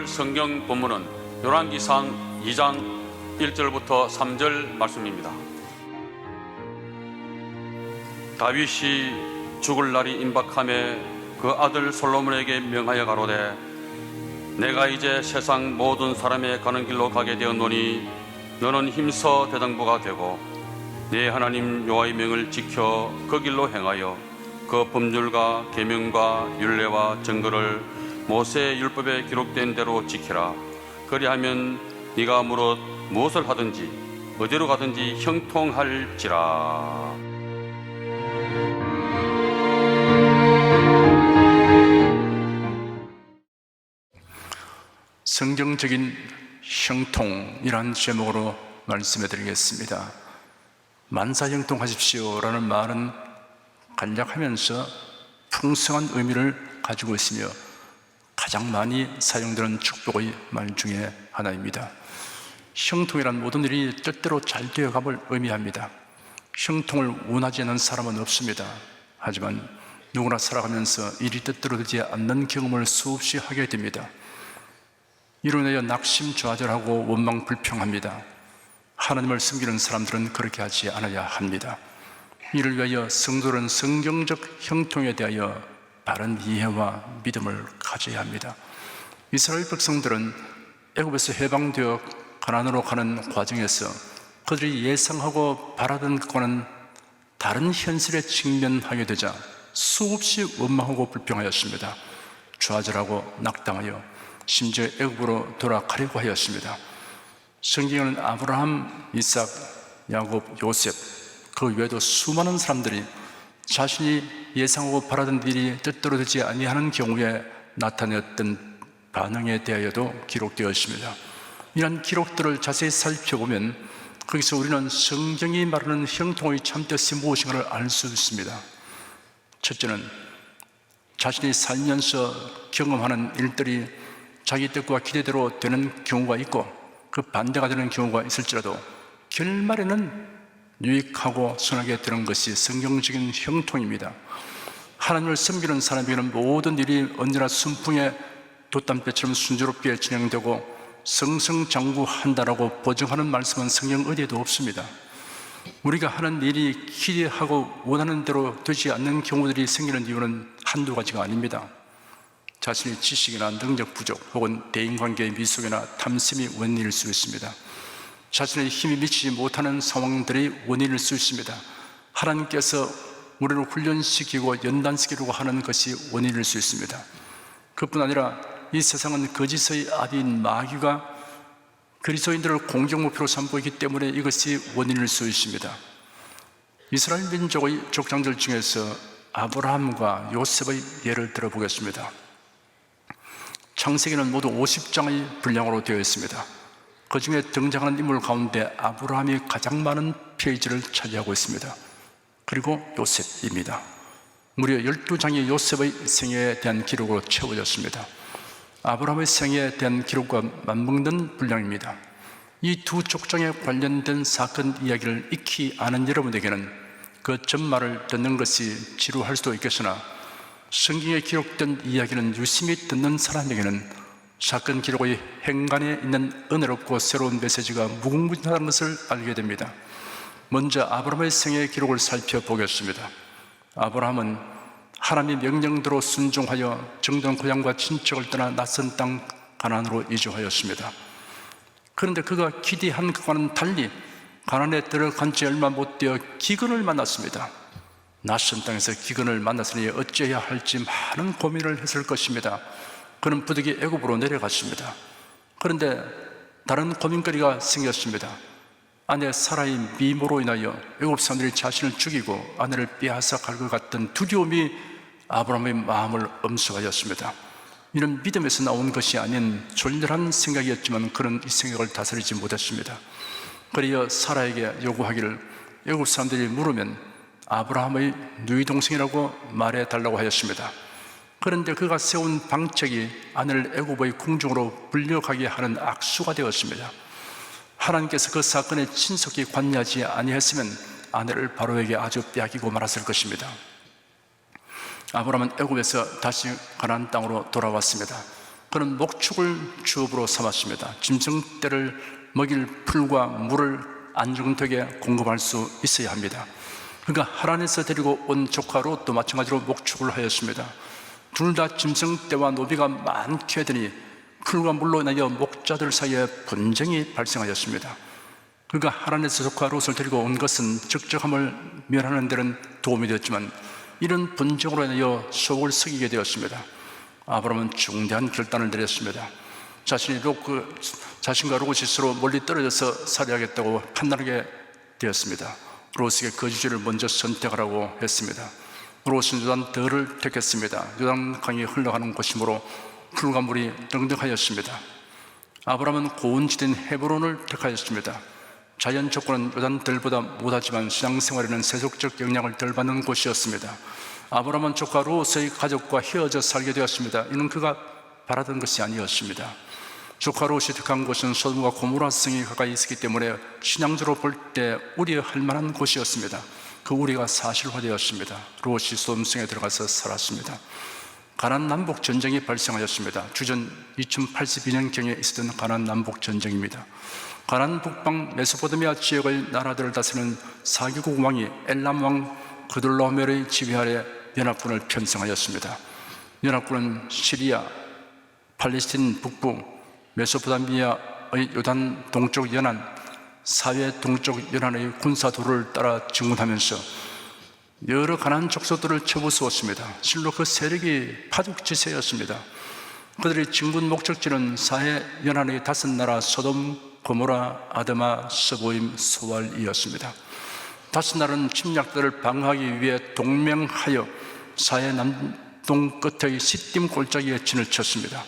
오늘 성경 본문은 열왕기상 2장 1절부터 3절 말씀입니다. 다윗이 죽을 날이 임박함에 그 아들 솔로몬에게 명하여 가로되 내가 이제 세상 모든 사람의 가는 길로 가게 되었노니 너는 힘써 대장부가 되고 네 하나님 여호와의 명을 지켜 그 길로 행하여 그 법률과 계명과 율례와 증거를 모세의 율법에 기록된 대로 지키라. 그리하면 네가 무릇 무엇을 하든지 어디로 가든지 형통할지라. 성경적인 형통이란 제목으로 말씀해 드리겠습니다. 만사형통하십시오라는 말은 간략하면서 풍성한 의미를 가지고 있으며 가장 많이 사용되는 축복의 말 중에 하나입니다. 형통이란 모든 일이 뜻대로 잘 되어감을 의미합니다. 형통을 원하지 않는 사람은 없습니다. 하지만 누구나 살아가면서 일이 뜻대로 되지 않는 경험을 수없이 하게 됩니다. 이로 인하여 낙심좌절하고 원망불평합니다. 하나님을 섬기는 사람들은 그렇게 하지 않아야 합니다. 이를 위하여 성도는 성경적 형통에 대하여 바른 이해와 믿음을 가져야 합니다. 이스라엘 백성들은 애굽에서 해방되어 가나안으로 가는 과정에서 그들이 예상하고 바라던 것과는 다른 현실에 직면하게 되자 수없이 원망하고 불평하였습니다. 좌절하고 낙담하여 심지어 애굽으로 돌아가려고 하였습니다. 성경에는 아브라함, 이삭, 야곱, 요셉 그 외에도 수많은 사람들이 자신이 예상하고 바라던 일이 뜻대로 되지 아니하는 경우에 나타냈던 반응에 대하여도 기록되어 있습니다. 이런 기록들을 자세히 살펴보면 거기서 우리는 성경이 말하는 형통의 참뜻이 무엇인가를 알 수 있습니다. 첫째는 자신이 살면서 경험하는 일들이 자기 뜻과 기대대로 되는 경우가 있고 그 반대가 되는 경우가 있을지라도 결말에는 유익하고 선하게 되는 것이 성경적인 형통입니다. 하나님을 섬기는 사람에게는 모든 일이 언제나 순풍의 돛담배처럼 순조롭게 진행되고 승승장구한다라고 보증하는 말씀은 성경 어디에도 없습니다. 우리가 하는 일이 기대하고 원하는 대로 되지 않는 경우들이 생기는 이유는 한두 가지가 아닙니다. 자신의 지식이나 능력 부족 혹은 대인관계의 미숙이나 탐심이 원인일 수 있습니다. 자신의 힘이 미치지 못하는 상황들이 원인일 수 있습니다. 하나님께서 우리를 훈련시키고 연단시키려고 하는 것이 원인일 수 있습니다. 그뿐 아니라 이 세상은 거짓의 아비인 마귀가 그리스도인들을 공격 목표로 삼고 있기 때문에 이것이 원인일 수 있습니다. 이스라엘 민족의 족장들 중에서 아브라함과 요셉의 예를 들어보겠습니다. 창세기는 모두 50장의 분량으로 되어 있습니다. 그 중에 등장하는 인물 가운데 아브라함이 가장 많은 페이지를 차지하고 있습니다. 그리고 요셉입니다. 무려 12장이 요셉의 생애에 대한 기록으로 채워졌습니다. 아브라함의 생애에 대한 기록과 맞먹는 분량입니다. 이 두 족장에 관련된 사건 이야기를 익히 아는 여러분에게는 그 전말을 듣는 것이 지루할 수도 있겠으나 성경에 기록된 이야기는 유심히 듣는 사람에게는 사건 기록의 행간에 있는 은혜롭고 새로운 메시지가 무궁무진하다는 것을 알게 됩니다. 먼저 아브라함의 생애 기록을 살펴보겠습니다. 아브라함은 하나님의 명령대로 순종하여 정든 고향과 친척을 떠나 낯선 땅 가나안으로 이주하였습니다. 그런데 그가 기대한 것과는 달리 가나안에 들어간 지 얼마 못 되어 기근을 만났습니다. 낯선 땅에서 기근을 만났으니 어찌해야 할지 많은 고민을 했을 것입니다. 그는 부득이 애굽으로 내려갔습니다. 그런데 다른 고민거리가 생겼습니다. 아내 사라의 미모로 인하여 애굽 사람들이 자신을 죽이고 아내를 빼앗아 갈 것 같던 두려움이 아브라함의 마음을 엄습하였습니다. 이런 믿음에서 나온 것이 아닌 졸렬한 생각이었지만 그는 이 생각을 다스리지 못했습니다. 그리하여 사라에게 요구하기를 애굽 사람들이 물으면 아브라함의 누이 동생이라고 말해달라고 하였습니다. 그런데 그가 세운 방책이 아내를 애굽의 궁중으로 불려가게 하는 악수가 되었습니다. 하나님께서 그 사건에 신속히 관여하지 아니했으면 아내를 바로에게 아주 빼앗기고 말았을 것입니다. 아브라함은 애굽에서 다시 가나안 땅으로 돌아왔습니다. 그는 목축을 주업으로 삼았습니다. 짐승떼를 먹일 풀과 물을 안정되게 공급할 수 있어야 합니다. 그러니까 하란에서 데리고 온 조카 롯도 마찬가지로 목축을 하였습니다. 둘 다 짐승떼와 노비가 많게 되니 풀과 물로 인하여 목자들 사이에 분쟁이 발생하였습니다. 그가 하란에서 조카 롯을 데리고 온 것은 적적함을 멸하는 데는 도움이 되었지만 이런 분쟁으로 인하여 속을 썩이게 되었습니다. 아브라함은 중대한 결단을 내렸습니다. 자신과 롯이 스스로 멀리 떨어져서 살해하겠다고 판단하게 되었습니다. 롯에게 거주지를 먼저 선택하라고 했습니다. 롯은 요단더를 택했습니다. 요단강이 흘러가는 곳이므로 풀과 물이 넉넉하였습니다. 아브라함은 고온지대인 헤브론을 택하였습니다. 자연 조건은 요단들보다 못하지만 신앙생활에는 세속적 영향을 덜 받는 곳이었습니다. 아브라함은 조카 롯의 가족과 헤어져 살게 되었습니다. 이는 그가 바라던 것이 아니었습니다. 조카 롯이 택한 곳은 소돔과 고모라 성이 가까이 있었기 때문에 신앙적으로 볼 때 우려할 만한 곳이었습니다. 그 우려가 사실화되었습니다. 롯이 소돔 성에 들어가서 살았습니다. 가나안 남북 전쟁이 발생하였습니다. 주전 2082년경에 있었던 가나안 남북 전쟁입니다. 가나안 북방 메소포타미아 지역의 나라들을 다스리는 사개국 왕이 엘람 왕 그돌라오멜의 지휘 아래 연합군을 편성하였습니다. 연합군은 시리아, 팔레스틴 북부, 메소포타미아의 요단 동쪽 연안, 사회 동쪽 연안의 군사도를 따라 증군하면서 여러 가나안 족속들을 쳐부수었습니다. 실로 그 세력이 파죽지세였습니다. 그들의 진군 목적지는 사해 연안의 5나라 소돔, 고모라, 아드마, 스보임, 소알이었습니다. 5나라는 침략들을 방어하기 위해 동맹하여 사해 남동 끝의 시딤 골짜기에 진을 쳤습니다.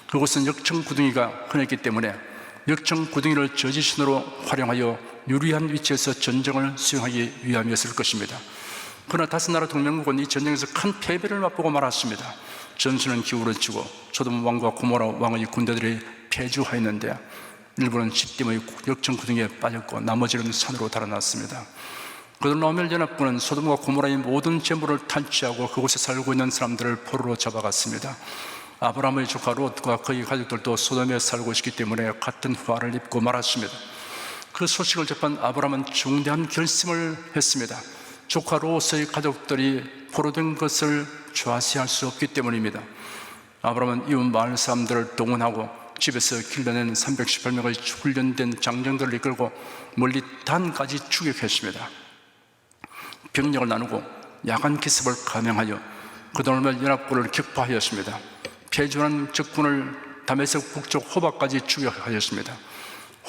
그곳은 역청구둥이가 흔했기 때문에 역청구둥이를 저지선으로 활용하여 유리한 위치에서 전쟁을 수행하기 위함이었을 것입니다. 그러나 5나라 동맹국은 이 전쟁에서 큰 패배를 맛보고 말았습니다. 전선은 기울어지고 소돔 왕과 고모라 왕의 군대들이 패주하였는데 일부는 시딤의 역청구둥이에 빠졌고 나머지는 산으로 달아났습니다. 그돌라오멜 연합군은 소돔과 고모라의 모든 재물을 탈취하고 그곳에 살고 있는 사람들을 포로로 잡아갔습니다. 아브라함의 조카 롯과 그의 가족들도 소돔에 살고 있기 때문에 같은 화를 입고 말았습니다. 그 소식을 접한 아브라함은 중대한 결심을 했습니다. 조카 롯의 가족들이 포로된 것을 좌시할 수 없기 때문입니다. 아브라함은 이웃 마을 사람들을 동원하고 집에서 길러낸 318명의 훈련된 장정들을 이끌고 멀리 단까지 추격했습니다. 병력을 나누고 야간 기습을 감행하여 그돌라오멜 연합군을 격파하였습니다. 패주한 적군을 다메섹 북쪽 호바까지 추격하였습니다.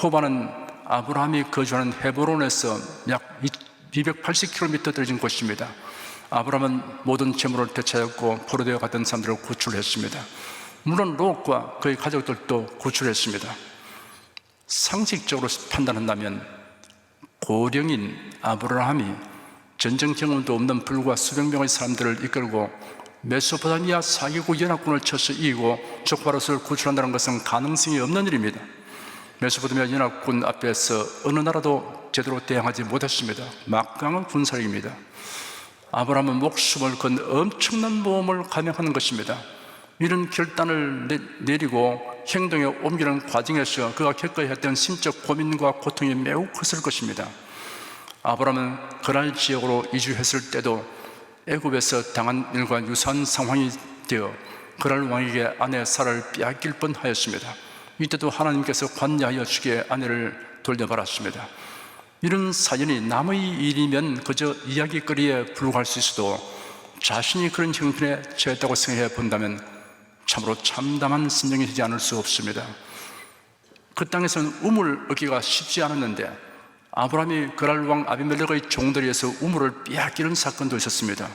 호바는 아브라함이 거주하는 헤브론에서 약 280km 떨어진 곳입니다. 아브라함은 모든 재물을 되찾았고 포로되어 갔던 사람들을 구출했습니다. 물론 롯과 그의 가족들도 구출했습니다. 상식적으로 판단한다면 고령인 아브라함이 전쟁 경험도 없는 불과 수백 명의 사람들을 이끌고 메소포타미아 사개국 연합군을 쳐서 이기고 조카 롯을 구출한다는 것은 가능성이 없는 일입니다. 메소포타미아 연합군 앞에서 어느 나라도 제대로 대항하지 못했습니다. 막강한 군사력입니다. 아브라함은 목숨을 건 엄청난 모험을 감행하는 것입니다. 이런 결단을 내리고 행동에 옮기는 과정에서 그가 겪어야 했던 심적 고민과 고통이 매우 컸을 것입니다. 아브라함은 그랄 지역으로 이주했을 때도 애굽에서 당한 일과 유사한 상황이 되어 그랄 왕에게 아내 사라를 빼앗길 뻔하였습니다. 이때도 하나님께서 관여하여 주기에 아내를 돌려받았습니다. 이런 사연이 남의 일이면 그저 이야기거리에 불과할 수 있어도 자신이 그런 형편에 처했다고 생각해 본다면 참으로 참담한 심정이 되지 않을 수 없습니다. 그 땅에서는 우물 얻기가 쉽지 않았는데 아브라함이 그랄 왕 아비멜렉의 종들에 의해서 우물을 빼앗기는 사건도 있었습니다.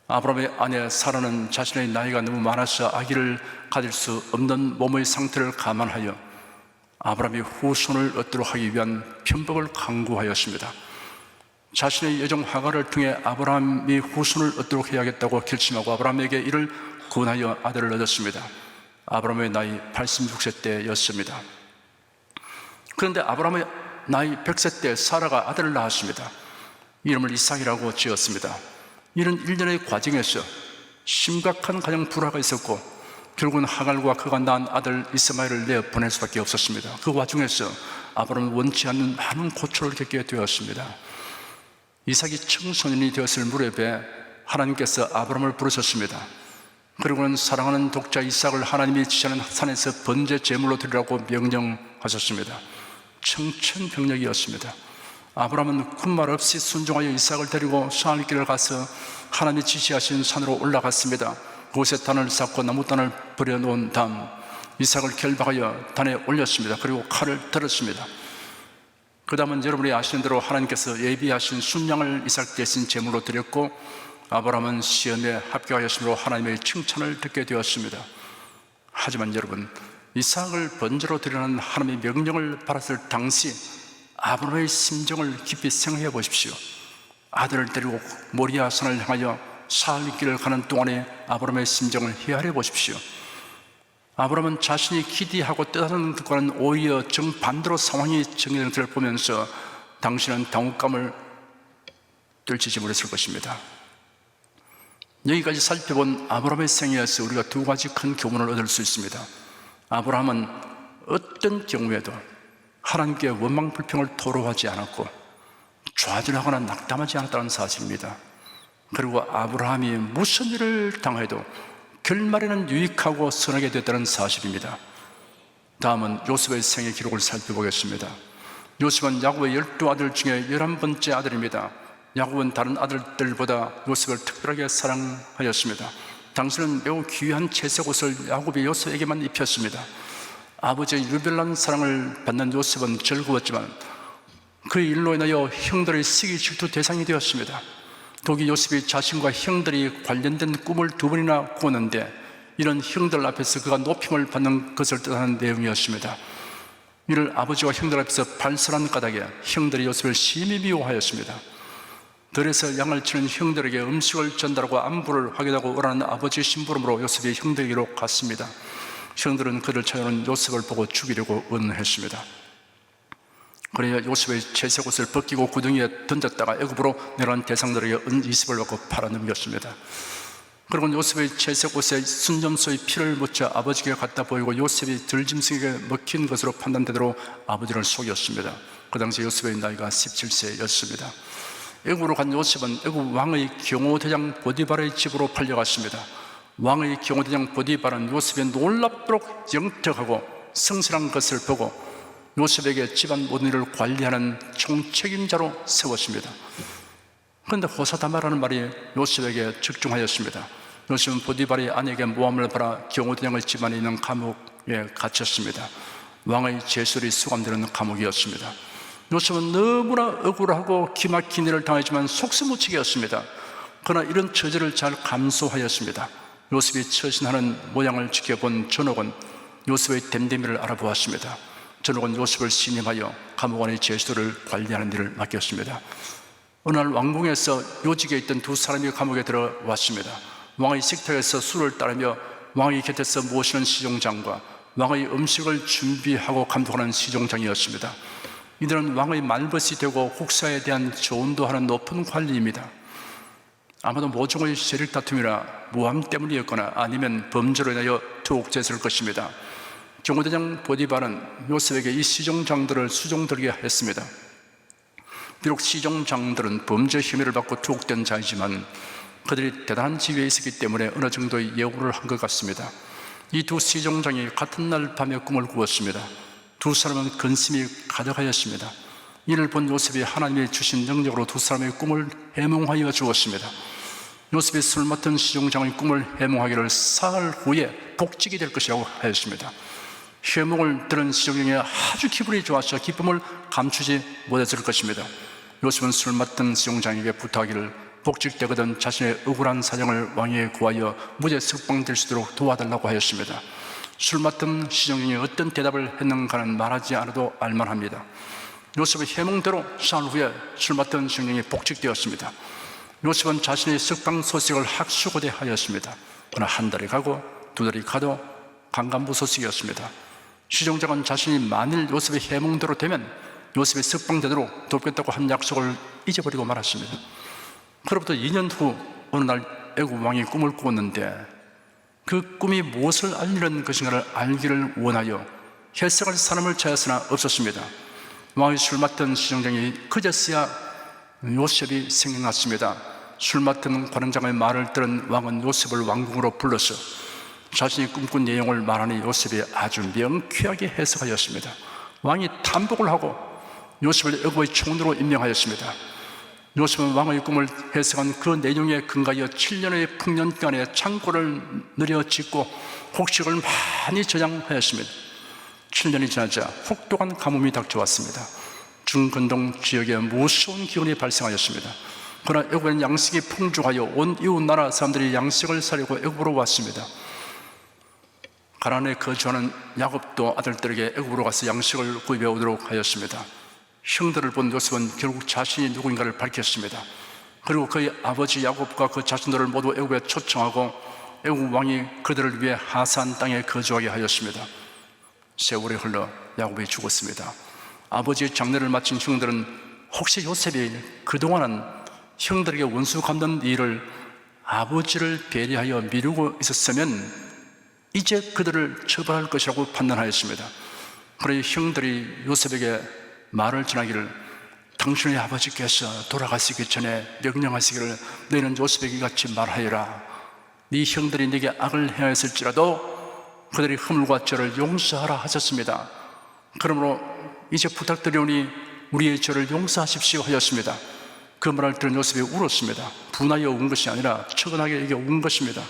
아브라함의 아내 사라는 자신의 나이가 너무 많아서 아기를 가질 수 없는 몸의 상태를 감안하여 아브라함이 후손을 얻도록 하기 위한 편법을 강구하였습니다. 자신의 여종 하갈을 통해 아브라함이 후손을 얻도록 해야겠다고 결심하고 아브라함에게 이를 권하여 아들을 얻었습니다. 아브라함의 나이 86세 때였습니다. 그런데 아브라함의 나이 100세 때 사라가 아들을 낳았습니다. 이름을 이삭이라고 지었습니다. 이런 일련의 과정에서 심각한 가정 불화가 있었고 결국은 하갈과 그가 낳은 아들 이스마엘을 내어 보낼 수밖에 없었습니다. 그 와중에서 아브라함은 원치 않는 많은 고초를 겪게 되었습니다. 이삭이 청소년이 되었을 무렵에 하나님께서 아브라함을 부르셨습니다. 그리고는 사랑하는 독자 이삭을 하나님이 지시하는 산에서 번제 제물로 드리라고 명령하셨습니다. 청천벽력이었습니다. 아브라함은 군말 없이 순종하여 이삭을 데리고 산길을 가서 하나님이 지시하신 산으로 올라갔습니다. 그곳에 단을 쌓고 나무단을 버려놓은 다음 이삭을 결박하여 단에 올렸습니다. 그리고 칼을 들었습니다. 그 다음은 여러분이 아시는 대로 하나님께서 예비하신 순양을 이삭 대신 제물로 드렸고, 아브라함은 시험에 합격하였으므로 하나님의 칭찬을 듣게 되었습니다. 하지만 여러분, 이삭을 번제로 드리라는 하나님의 명령을 받았을 당시 아브라함의 심정을 깊이 생각해 보십시오. 아들을 데리고 모리아 산을 향하여 사흘 길을 가는 동안에 아브라함의 심정을 헤아려 보십시오. 아브라함은 자신이 기대하고 뜻하는 것과는 오히려 정반대로 상황이 정해지는 것을 보면서 당신은 당혹감을 떨치지 못했을 것입니다. 여기까지 살펴본 아브라함의 생애에서 우리가 두 가지 큰 교훈을 얻을 수 있습니다. 아브라함은 어떤 경우에도 하나님께 원망 불평을 토로하지 않았고 좌절하거나 낙담하지 않았다는 사실입니다. 그리고 아브라함이 무슨 일을 당해도 결말에는 유익하고 선하게 됐다는 사실입니다. 다음은 요셉의 생애 기록을 살펴보겠습니다. 요셉은 야곱의 12아들 중에 11번째 아들입니다. 야곱은 다른 아들들보다 요셉을 특별하게 사랑하였습니다. 당신은 매우 귀한 채색 옷을 야곱이 요셉에게만 입혔습니다. 아버지의 유별난 사랑을 받는 요셉은 즐거웠지만 그 일로 인하여 형들의 시기 질투 대상이 되었습니다. 독이 요셉이 자신과 형들이 관련된 꿈을 2번이나 꾸었는데 이런 형들 앞에서 그가 높임을 받는 것을 뜻하는 내용이었습니다. 이를 아버지와 형들 앞에서 발설한 까닭에 형들이 요셉을 심히 미워하였습니다. 들에서 양을 치는 형들에게 음식을 전달하고 안부를 확인하고 오라는 아버지의 심부름으로 요셉이 형들에게로 갔습니다. 형들은 그를 찾아오는 요셉을 보고 죽이려고 의논했습니다. 그래야 요셉의 채색 옷을 벗기고 구덩이에 던졌다가 애굽으로 내려간 대상들에게 은 20을 받고 팔아넘겼습니다. 그리고 요셉의 채색 옷에 순점소의 피를 묻혀 아버지에게 갖다 보이고 요셉이 들짐승에게 먹힌 것으로 판단되도록 아버지를 속였습니다. 그 당시 요셉의 나이가 17세였습니다. 애굽으로 간 요셉은 애굽 왕의 경호대장 보디발의 집으로 팔려갔습니다. 왕의 경호대장 보디발은 요셉의 놀랍도록 영특하고 성실한 것을 보고 요셉에게 집안 모든 일을 관리하는 총책임자로 세웠습니다. 그런데 호사다마라는 말이 요셉에게 적중하였습니다. 요셉은 보디발의 아내에게 모함을 받아 경호대장의 집안에 있는 감옥에 갇혔습니다. 왕의 제술이 수감되는 감옥이었습니다. 요셉은 너무나 억울하고 기막힌 일을 당하지만 속수무책이었습니다. 그러나 이런 처지를 잘 감수하였습니다. 요셉이 처신하는 모양을 지켜본 전옥은 요셉의 됨됨이를 알아보았습니다. 전옥은 요셉을 신임하여 감옥 안의 제수를 관리하는 일을 맡겼습니다. 어느 날 왕궁에서 요직에 있던 2사람이 감옥에 들어왔습니다. 왕의 식탁에서 술을 따르며 왕의 곁에서 모시는 시종장과 왕의 음식을 준비하고 감독하는 시종장이었습니다. 이들은 왕의 말벗이 되고 국사에 대한 조언도 하는 높은 관리입니다. 아마도 모종의 세력 다툼이나 모함 때문이었거나 아니면 범죄로 인하여 투옥됐을 것입니다. 경호대장 보디발은 요셉에게 이 시종장들을 수종들게 했습니다. 비록 시종장들은 범죄 혐의를 받고 투옥된 자이지만 그들이 대단한 지위에 있었기 때문에 어느 정도의 예우를 한 것 같습니다. 이 2 시종장이 같은 날 밤에 꿈을 꾸었습니다. 2사람은 근심이 가득하였습니다. 이를 본 요셉이 하나님이 주신 능력으로 2사람의 꿈을 해몽하여 주었습니다. 요셉이 술 맡은 시종장의 꿈을 해몽하기를 사흘 후에 복직이 될 것이라고 하였습니다. 해몽을 들은 시종장이 아주 기분이 좋아서 기쁨을 감추지 못했을 것입니다. 요셉은 술 맡은 시종장에게 부탁하기를 복직되거든 자신의 억울한 사정을 왕에게 구하여 무죄 석방될 수 있도록 도와달라고 하였습니다. 술 맡은 시종장이 어떤 대답을 했는가는 말하지 않아도 알만합니다. 요셉의 해몽대로 사흘 후에 술 맡은 시종장이 복직되었습니다. 요셉은 자신의 석방 소식을 학수고대하였습니다. 그러나 한 달이 가고 2달이 가도 강간무소식이었습니다. 시종장은 자신이 만일 요셉의 해몽대로 되면 요셉이 석방되도록 돕겠다고 한 약속을 잊어버리고 말았습니다. 그로부터 2년 후 어느 날 애굽 왕이 꿈을 꾸었는데 그 꿈이 무엇을 알리는 것인가를 알기를 원하여 해석할 사람을 찾았으나 없었습니다. 왕이 술 맡은 시정장이 그제서야 요셉이 생각났습니다. 술 맡은 관원장의 말을 들은 왕은 요셉을 왕궁으로 불러서 자신이 꿈꾼 내용을 말하니 요셉이 아주 명쾌하게 해석하였습니다. 왕이 탐복을 하고 요셉을 애굽의 총리로 임명하였습니다. 요셉은 왕의 꿈을 해석한 그 내용에 근거하여 7년의 풍년간에 창고를 늘여짓고 곡식을 많이 저장하였습니다. 7년이 지나자 혹독한 가뭄이 닥쳐왔습니다. 중근동 지역에 무서운 기운이 발생하였습니다. 그러나 애굽에는 양식이 풍족하여 온 이웃 나라 사람들이 양식을 사려고 애굽으로 왔습니다. 가나안에 거주하는 야곱도 아들들에게 애굽으로 가서 양식을 구입해 오도록 하였습니다. 형들을 본 요셉은 결국 자신이 누구인가를 밝혔습니다. 그리고 그의 아버지 야곱과 그 자신들을 모두 애굽에 초청하고 애굽 왕이 그들을 위해 하산 땅에 거주하게 하였습니다. 세월이 흘러 야곱이 죽었습니다. 아버지의 장례를 마친 형들은 혹시 요셉이 그동안은 형들에게 원수 갚는 일을 아버지를 배려하여 미루고 있었으면 이제 그들을 처벌할 것이라고 판단하였습니다. 그러니 형들이 요셉에게 말을 전하기를 당신의 아버지께서 돌아가시기 전에 명령하시기를 너희는 요셉에게 같이 말하여라. 네 형들이 네게 악을 행하였을지라도 그들이 허물과 죄를 용서하라 하셨습니다. 그러므로 이제 부탁드리오니 우리의 죄를 용서하십시오 하였습니다. 그 말을 들은 요셉이 울었습니다. 분하여 운 것이 아니라 처근하게 이게 운 것입니다.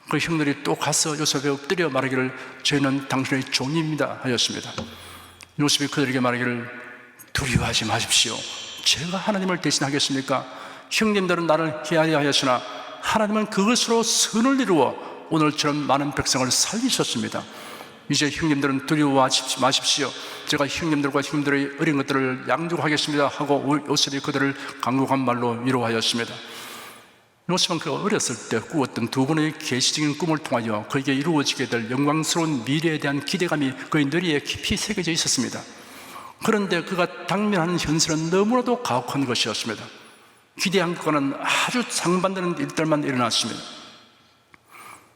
그 형들이 또 가서 요셉에 엎드려 말하기를 저희는 당신의 종입니다 하였습니다. 요셉이 그들에게 말하기를 두려워하지 마십시오. 제가 하나님을 대신하겠습니까? 형님들은 나를 해하려 하였으나 하나님은 그것으로 선을 이루어 오늘처럼 많은 백성을 살리셨습니다. 이제 형님들은 두려워하지 마십시오. 제가 형님들과 형님들의 어린 것들을 양육하겠습니다 하고 요셉이 그들을 강력한 말로 위로하였습니다. 요셉은 그가 어렸을 때 꾸었던 두 번의 계시적인 꿈을 통하여 그에게 이루어지게 될 영광스러운 미래에 대한 기대감이 그의 뇌리에 깊이 새겨져 있었습니다. 그런데 그가 당면하는 현실은 너무나도 가혹한 것이었습니다. 기대한 것과는 아주 상반되는 일들만 일어났습니다.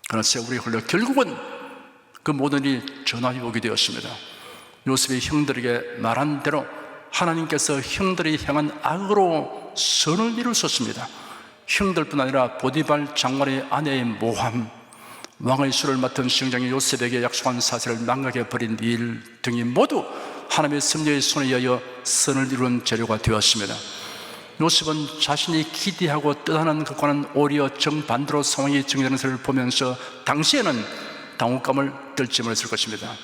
그러나 세월이 흘러 결국은 그 모든 일이 전환이 오게 되었습니다. 요셉이 형들에게 말한 대로 하나님께서 형들이 향한 악으로 선을 이루셨습니다. 형들뿐 아니라 보디발 장관의 아내의 모함, 왕의 술을 맡은 시장장이 요셉에게 약속한 사실을 망각해 버린 일 등이 모두 하나님의 섭리의 손에 의하여 선을 이루는 재료가 되었습니다. 요셉은 자신이 기대하고 뜻하는 것과는 오히려 정반대로 상황이 정리되는 것을 보면서 당시에는 당혹감을 떨지 못했을 것입니다.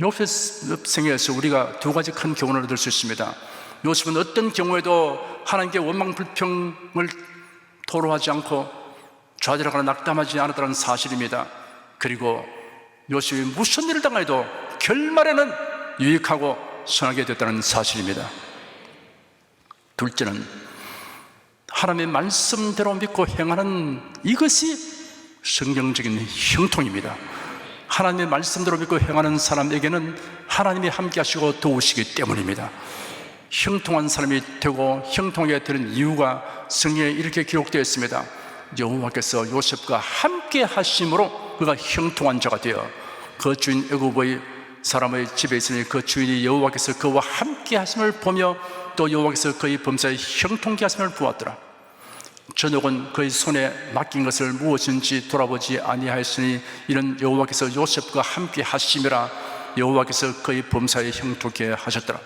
요셉 생애에서 우리가 두 가지 큰 교훈을 얻을 수 있습니다. 요셉은 어떤 경우에도 하나님께 원망 불평을 토로하지 않고 좌절하거나 낙담하지 않았다는 사실입니다. 그리고 요셉이 무슨 일을 당해도 결말에는 유익하고 선하게 됐다는 사실입니다. 둘째는 하나님의 말씀대로 믿고 행하는 이것이 성경적인 형통입니다. 하나님의 말씀대로 믿고 행하는 사람에게는 하나님이 함께 하시고 도우시기 때문입니다. 형통한 사람이 되고 형통하게 되는 이유가 성경에 이렇게 기록되어 있습니다. 여호와께서 요셉과 함께 하심으로 그가 형통한 자가 되어 그 주인 애굽의 사람의 집에 있으니 그 주인이 여호와께서 그와 함께 하심을 보며 또 여호와께서 그의 범사에 형통케 하심을 보았더라. 저녁은 그의 손에 맡긴 것을 무엇인지 돌아보지 아니하였으니 이는 여호와께서 요셉과 함께 하심이라. 여호와께서 그의 범사에 형통케 하셨더라.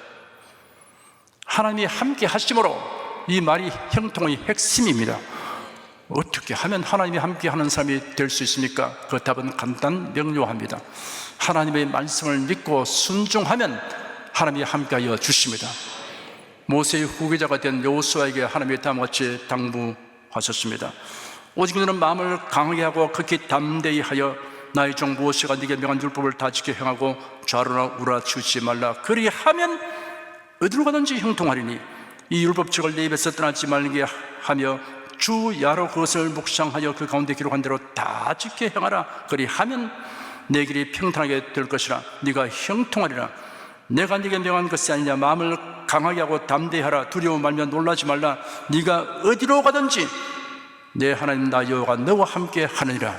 하나님이 함께 하심으로, 이 말이 형통의 핵심입니다. 어떻게 하면 하나님이 함께 하는 사람이 될 수 있습니까? 그 답은 간단 명료합니다. 하나님의 말씀을 믿고 순종하면 하나님이 함께하여 주십니다. 모세의 후계자가 된 여호수아에게 하나님이 다음과 같이 당부하셨습니다. 오직 너는 마음을 강하게 하고 극히 담대히 하여 나의 종 모세가 네게 명한 율법을 다 지켜 행하고 좌로나 우라 치우치지 말라. 그리하면 어디로 가든지 형통하리니 이 율법책을 내 입에서 떠나지 말게 하며 주 야로 그것을 묵상하여 그 가운데 기록한 대로 다 지켜 행하라. 그리하면 내 길이 평탄하게 될 것이라. 네가 형통하리라. 내가 네게 명한 것이 아니냐. 마음을 강하게 하고 담대히 하라. 두려워 말며 놀라지 말라. 네가 어디로 가든지 내 하나님 나 여호와가 너와 함께 하느니라.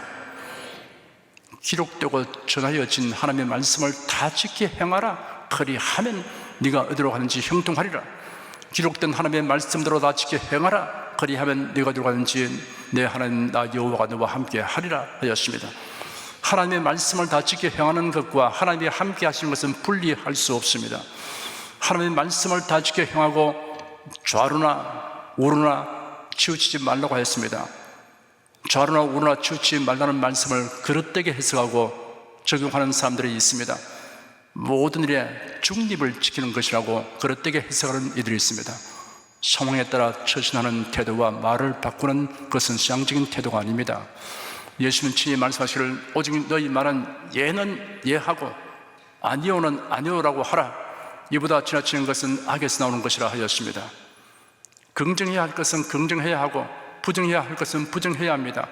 기록되고 전하여진 하나님의 말씀을 다 지켜 행하라. 그리하면 네가 어디로 가는지 형통하리라. 기록된 하나님의 말씀대로 다 지켜 행하라. 그리하면 네가 어디로 가는지 내 하나님 나 여호와가 너와 함께 하리라 하였습니다. 하나님의 말씀을 다 지켜 행하는 것과 하나님이 함께 하시는 것은 분리할 수 없습니다. 하나님의 말씀을 다 지켜 행하고 좌로나 우로나 치우치지 말라고 하였습니다. 좌로나 우로나 치우치지 말라는 말씀을 그릇되게 해석하고 적용하는 사람들이 있습니다. 모든 일에 중립을 지키는 것이라고 그릇되게 해석하는 이들이 있습니다. 상황에 따라 처신하는 태도와 말을 바꾸는 것은 상징적인 태도가 아닙니다. 예수님 친히 말씀하시기를 오직 너희 말은 예는 예하고 아니오는 아니오라고 하라. 이보다 지나치는 것은 악에서 나오는 것이라 하였습니다. 긍정해야 할 것은 긍정해야 하고 부정해야 할 것은 부정해야 합니다.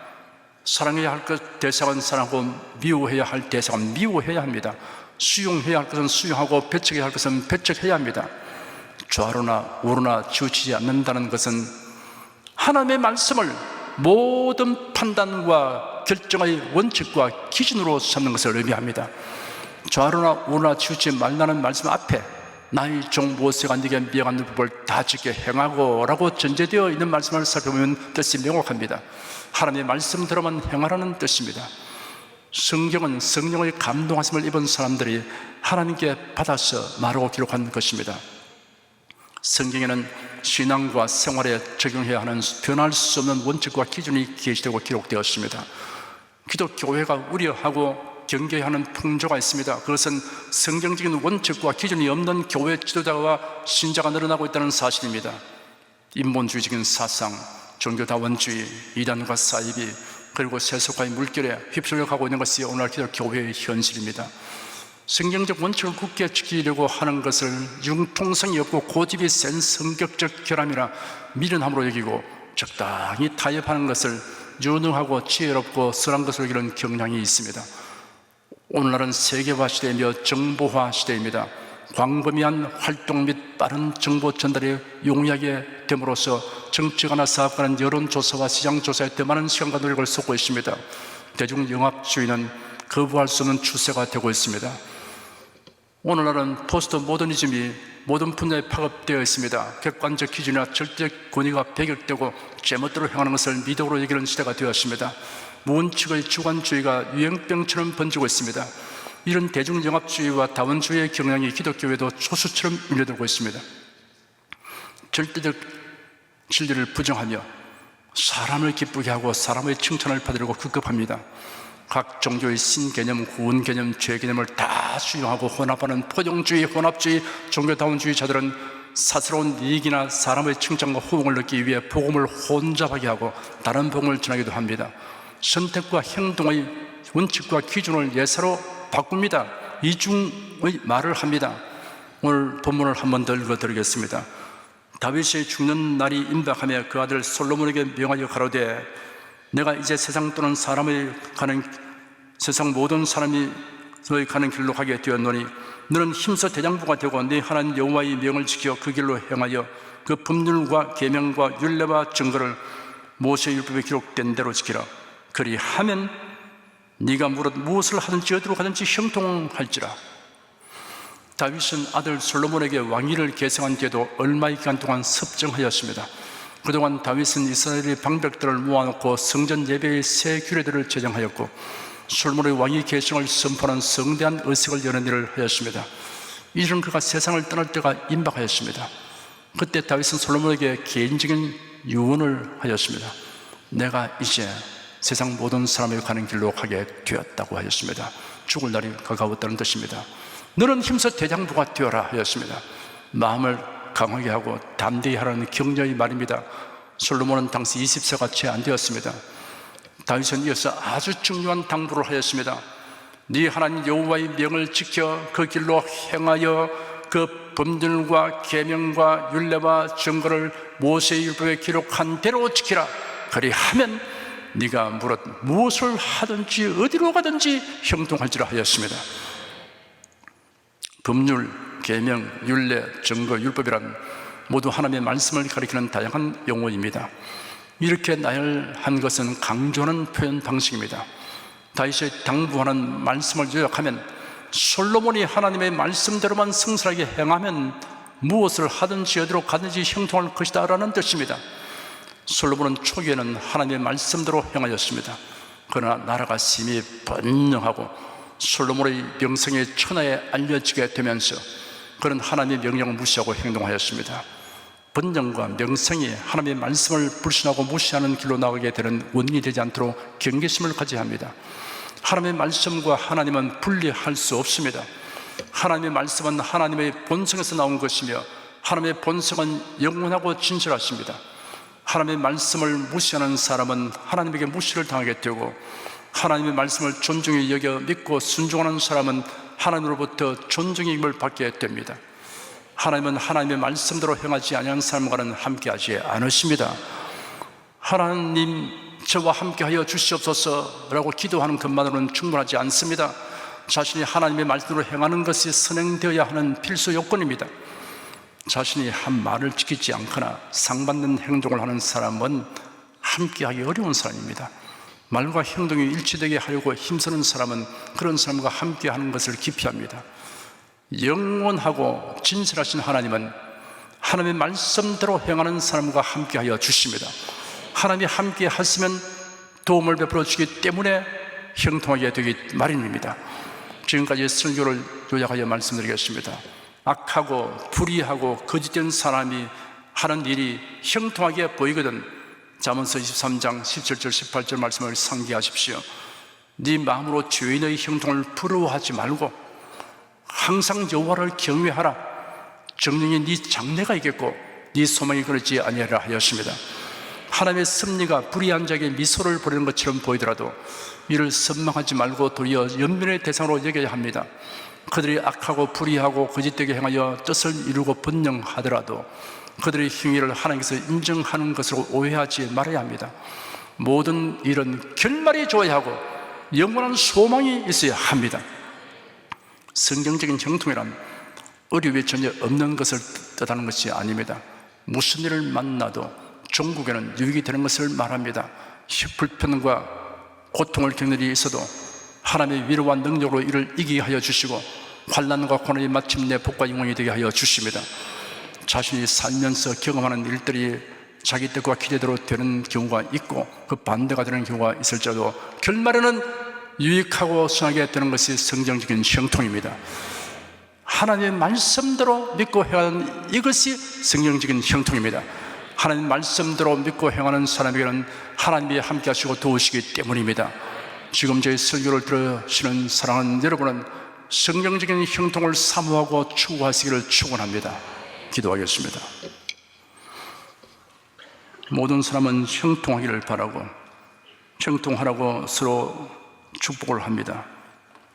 사랑해야 할 것 대상은 사랑하고 미워해야 할 대상은 미워해야 합니다. 수용해야 할 것은 수용하고 배척해야 할 것은 배척해야 합니다. 좌로나 우로나 치우치지 않는다는 것은 하나님의 말씀을 모든 판단과 결정의 원칙과 기준으로 삼는 것을 의미합니다. 좌로나 우로나 치우치지 말라는 말씀 앞에 나의 종 모세가 네게 명한 법을 다 지켜 행하고 라고 전제되어 있는 말씀을 살펴보면 뜻이 명확합니다. 하나님의 말씀대로만 행하라는 뜻입니다. 성경은 성령의 감동하심을 입은 사람들이 하나님께 받아서 말하고 기록한 것입니다. 성경에는 신앙과 생활에 적용해야 하는 변할 수 없는 원칙과 기준이 게시되고 기록되었습니다. 기독교회가 우려하고 경계하는 풍조가 있습니다. 그것은 성경적인 원칙과 기준이 없는 교회 지도자와 신자가 늘어나고 있다는 사실입니다. 인본주의적인 사상, 종교다원주의, 이단과 사이비, 그리고 세속화의 물결에 휩쓸려 가고 있는 것이 오늘날 기독교회의 현실입니다. 성경적 원칙을 굳게 지키려고 하는 것을 융통성이 없고 고집이 센 성격적 결함이나 미련함으로 여기고 적당히 타협하는 것을 유능하고 지혜롭고 선한 것으로 여기는 경향이 있습니다. 오늘날은 세계화 시대이며 정보화 시대입니다. 광범위한 활동 및 빠른 정보 전달이 용이하게 됨으로써 정치가나 사업가는 여론조사와 시장조사에 더 많은 시간과 노력을 쏟고 있습니다. 대중영합주의는 거부할 수 없는 추세가 되고 있습니다. 오늘날은 포스트 모더니즘이 모든 분야에 파급되어 있습니다. 객관적 기준이나 절대적 권위가 배격되고 제멋대로 행하는 것을 미덕으로 여기는 시대가 되었습니다. 무원칙의 주관주의가 유행병처럼 번지고 있습니다. 이런 대중영합주의와 다원주의의 경향이 기독교에도 초수처럼 밀려들고 있습니다. 절대적 진리를 부정하며 사람을 기쁘게 하고 사람의 칭찬을 받으려고 급급합니다. 각 종교의 신개념, 구원개념, 죄개념을 다 수용하고 혼합하는 포용주의, 혼합주의, 종교다원주의자들은 사스러운 이익이나 사람의 칭찬과 호응을 얻기 위해 복음을 혼잡하게 하고 다른 복음을 전하기도 합니다. 선택과 행동의 원칙과 기준을 예사로 바꿉니다. 이중의 말을 합니다. 오늘 본문을 한 번 더 읽어드리겠습니다. 다윗이 죽는 날이 임박하며 그 아들 솔로몬에게 명하여 가로되 내가 이제 세상 또는 세상 모든 사람이 너희 가는 길로 가게 되었노니 너는 힘써 대장부가 되고 네 하나님 여호와의 명을 지켜 그 길로 행하여 그 법률과 계명과 율례와 증거를 모세의 율법에 기록된 대로 지키라. 그리하면 네가 무엇을 하든지 어디로 가든지 형통할지라. 다윗은 아들 솔로몬에게 왕위를 계승한 뒤에도 얼마의 기간 동안 섭정하였습니다. 그동안 다윗은 이스라엘의 방백들을 모아놓고 성전 예배의 새 규례들을 제정하였고 솔로몬의 왕위 계승을 선포하는 성대한 의식을 여는 일을 하였습니다. 이런 그가 세상을 떠날 때가 임박하였습니다. 그때 다윗은 솔로몬에게 개인적인 유언을 하였습니다. 내가 이제 세상 모든 사람이 가는 길로 가게 되었다고 하였습니다. 죽을 날이 가까웠다는 뜻입니다. 너는 힘써 대장부가 되어라 하였습니다. 마음을 강하게 하고 담대히 하라는 격려의 말입니다. 솔로몬은 당시 20세가 채 안 되었습니다. 다윗은 이어서 아주 중요한 당부를 하였습니다. 네 하나님 여호와의 명을 지켜 그 길로 행하여 그 법률과 계명과 율례와 증거를 모세의 율법에 기록한 대로 지키라. 그리하면 네가 무엇을 하든지 어디로 가든지 형통할지라 하였습니다. 법률, 계명, 율례, 증거, 율법이란 모두 하나님의 말씀을 가리키는 다양한 용어입니다. 이렇게 나열한 것은 강조하는 표현 방식입니다. 다윗이 당부하는 말씀을 요약하면 솔로몬이 하나님의 말씀대로만 성실하게 행하면 무엇을 하든지 어디로 가든지 형통할 것이다 라는 뜻입니다. 솔로몬은 초기에는 하나님의 말씀대로 행하였습니다. 그러나 나라가 심히 번영하고 솔로몬의 명성이 천하에 알려지게 되면서 그는 하나님의 명령을 무시하고 행동하였습니다. 번영과 명성이 하나님의 말씀을 불신하고 무시하는 길로 나가게 되는 원인이 되지 않도록 경계심을 가져야 합니다. 하나님의 말씀과 하나님은 분리할 수 없습니다. 하나님의 말씀은 하나님의 본성에서 나온 것이며 하나님의 본성은 영원하고 진실하십니다. 하나님의 말씀을 무시하는 사람은 하나님에게 무시를 당하게 되고 하나님의 말씀을 존중히 여겨 믿고 순종하는 사람은 하나님으로부터 존중의 힘을 받게 됩니다. 하나님은 하나님의 말씀대로 행하지 아니한 사람과는 함께하지 않으십니다. 하나님 저와 함께하여 주시옵소서라고 기도하는 것만으로는 충분하지 않습니다. 자신이 하나님의 말씀으로 행하는 것이 선행되어야 하는 필수 요건입니다. 자신이 한 말을 지키지 않거나 상받는 행동을 하는 사람은 함께하기 어려운 사람입니다. 말과 행동이 일치되게 하려고 힘쓰는 사람은 그런 사람과 함께하는 것을 기피합니다. 영원하고 진실하신 하나님은 하나님의 말씀대로 행하는 사람과 함께하여 주십니다. 하나님이 함께 하시면 도움을 베풀어 주기 때문에 형통하게 되기 마련입니다. 지금까지 설교를 요약하여 말씀드리겠습니다. 악하고 불의하고 거짓된 사람이 하는 일이 형통하게 보이거든 잠언서 23장 17절 18절 말씀을 상기하십시오. 네 마음으로 죄인의 형통을 부러워하지 말고 항상 여호와를 경외하라. 정령이 네 장래가 있겠고 네 소망이 그렇지 아니하라 하였습니다. 하나님의 섭리가 불의한 자에게 미소를 보내는 것처럼 보이더라도 이를 선망하지 말고 도리어 연민의 대상으로 여겨야 합니다. 그들이 악하고 불의하고 거짓되게 행하여 뜻을 이루고 번영하더라도 그들의 행위를 하나님께서 인정하는 것으로 오해하지 말아야 합니다. 모든 일은 결말이 좋아야 하고 영원한 소망이 있어야 합니다. 성경적인 형통이란 어려움이 전혀 없는 것을 뜻하는 것이 아닙니다. 무슨 일을 만나도 종국에는 유익이 되는 것을 말합니다. 불편과 고통을 겪는 일이 있어도 하나님의 위로와 능력으로 이를 이기게 하여 주시고 환난과 고난이 마침내 복과 영광이 되게 하여 주십니다. 자신이 살면서 경험하는 일들이 자기 뜻과 기대대로 되는 경우가 있고 그 반대가 되는 경우가 있을지라도 결말에는 유익하고 선하게 되는 것이 성경적인 형통입니다. 하나님의 말씀대로 믿고 행하는 이것이 성경적인 형통입니다. 하나님 말씀대로 믿고 행하는 사람에게는 하나님이 함께 하시고 도우시기 때문입니다. 지금 저희 설교를 들으시는 사랑하는 여러분은 성경적인 형통을 사모하고 추구하시기를 축원합니다. 기도하겠습니다. 모든 사람은 형통하기를 바라고 형통하라고 서로 축복을 합니다.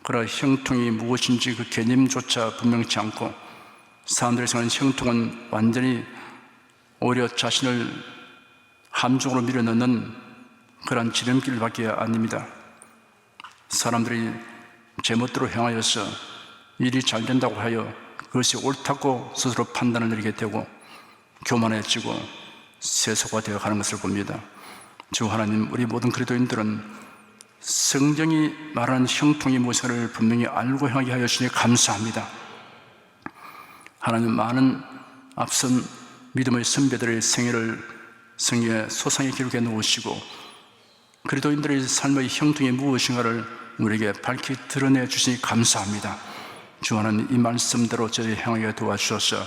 그러나 형통이 무엇인지 그 개념조차 분명치 않고 사람들이 생각하는 형통은 완전히 오히려 자신을 함정으로 밀어넣는 그러한 지름길밖에 아닙니다. 사람들이 제멋대로 행하여서 일이 잘 된다고 하여 그것이 옳다고 스스로 판단을 내리게 되고 교만해지고 세속화 되어 가는 것을 봅니다. 주 하나님, 우리 모든 그리스도인들은 성경이 말하는 형통이 무엇인가를 분명히 알고 행하게 하여 주시니 감사합니다. 하나님, 많은 앞선 믿음의 선배들의 생애를 성경에 소상히 기록해 놓으시고 그리스도인들의 삶의 형통이 무엇인가를 우리에게 밝히 드러내 주시니 감사합니다. 주 하나님, 이 말씀대로 저희 행하게 도와주셔서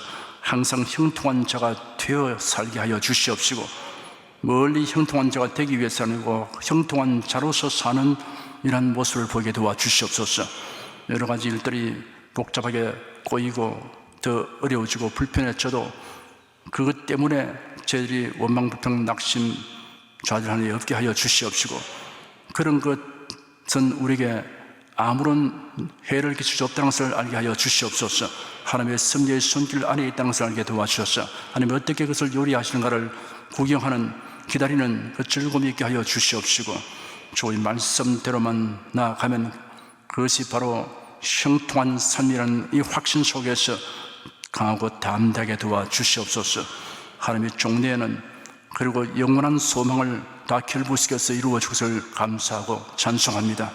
항상 형통한 자가 되어 살게 하여 주시옵시고 멀리 형통한 자가 되기 위해서 아니고 형통한 자로서 사는 이런 모습을 보게 도와주시옵소서. 여러 가지 일들이 복잡하게 꼬이고 더 어려워지고 불편해져도 그것 때문에 저희들이 원망불평 낙심 좌절하는 일 없게 하여 주시옵시고 그런 것은 우리에게 아무런 해를 끼칠 수 없다는 것을 알게 하여 주시옵소서. 하나님의 섭리의 손길 안에 있다는 것을 알게 도와주셔서 하나님 어떻게 그것을 요리하시는가를 구경하는 기다리는 그 즐거움이 있게 하여 주시옵시고 주의 말씀대로만 나아가면 그것이 바로 형통한 삶이라는 이 확신 속에서 강하고 담대하게 도와주시옵소서. 하나님의 종래에는 그리고 영원한 소망을 다 결부시켜서 이루어 주것을 감사하고 찬송합니다.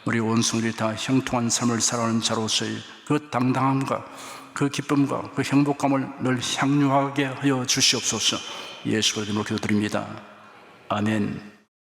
우리 온 성들이 다 형통한 삶을 살아가는 자로서의 그 당당함과 그 기쁨과 그 행복감을 늘 향유하게 하여 주시옵소서. 예수 그리스도로 기도드립니다. 아멘.